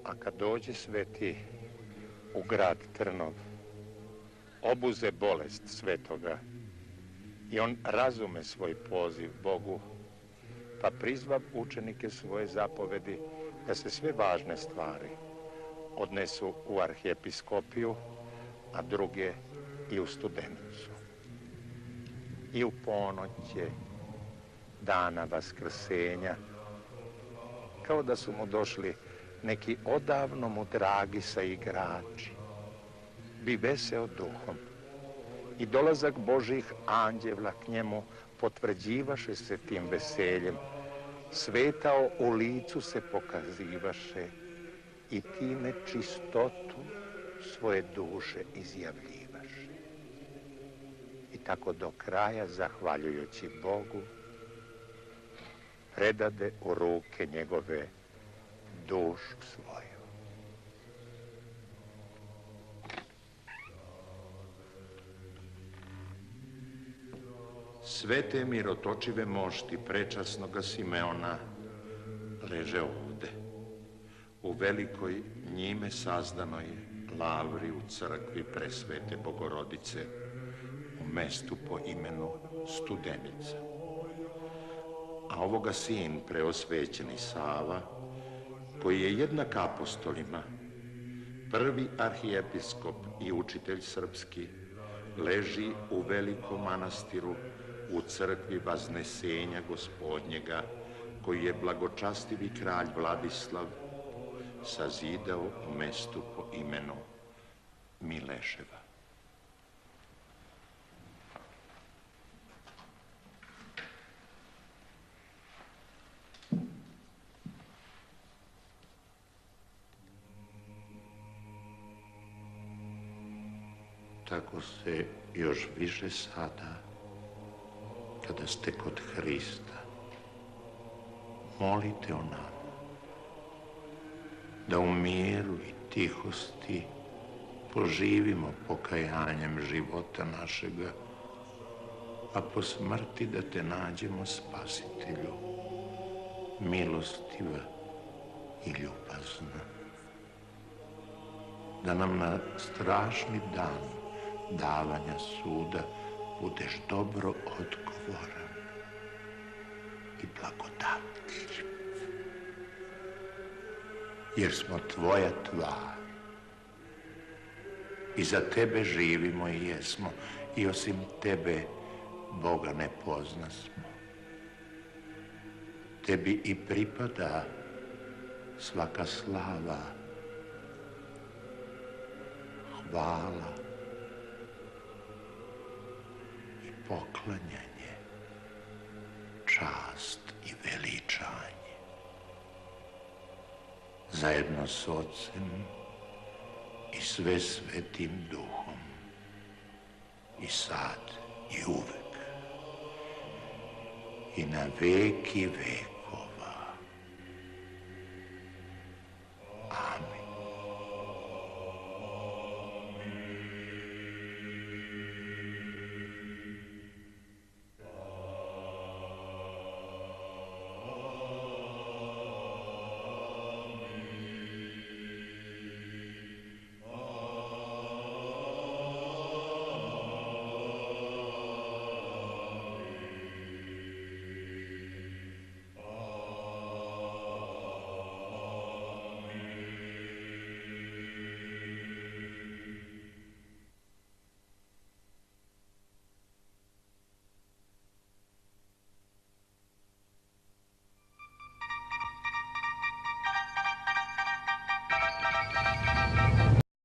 A kad dođe sveti u grad Trnov, obuze bolest svetoga i on razume svoj poziv Bogu, pa prizva učenike svoje zapovedi da se sve važne stvari odnesu u arhijepiskopiju, a druge i u Studenicu. I u ponoće dana Vaskrsenja, kao da su mu došli neki odavno mu dragi saigrači, bi veseo duhom i dolazak Božih anđela k njemu potvrđivaše se tim veseljem, svetao u licu se pokazivaše i time čistotu svoje duše izjavljivaše. I tako do kraja, zahvaljujući Bogu, predade u ruke njegove dušu svoju. Svete mirotočive mošti prečasnoga Simeona leže ovde, u velikoj njime sazdanoj lavri u crkvi Presvete Bogorodice, u mestu po imenu Studenica. A ovoga sin preosvećeni Sava, koji je jednak apostolima, prvi arhijepiskop i učitelj srpski, leži u velikom manastiru u crkvi Vaznesenja Gospodnjega, koji je blagočastivi kralj Vladislav sazidao u mestu po imenu Mileševa. Tako se još više sada, kada ste kod Hrista, molite o nama, da u miru i tihosti poživimo pokajanjem života našega, a po smrti da te nađemo, Spasitelju, milostiva i ljubazna. Da nam na strašni dan davanja suda budeš dobro odgovoran i blagodatljiv. Jer smo tvoja tvar i za tebe živimo i jesmo, i osim tebe Boga ne poznasmo. Tebi i pripada svaka slava, hvala i poklanjanje, čast i veličanje. Zajedno s Otcem i sve Svetim Duhom, i sad i uvek, i na veki vek.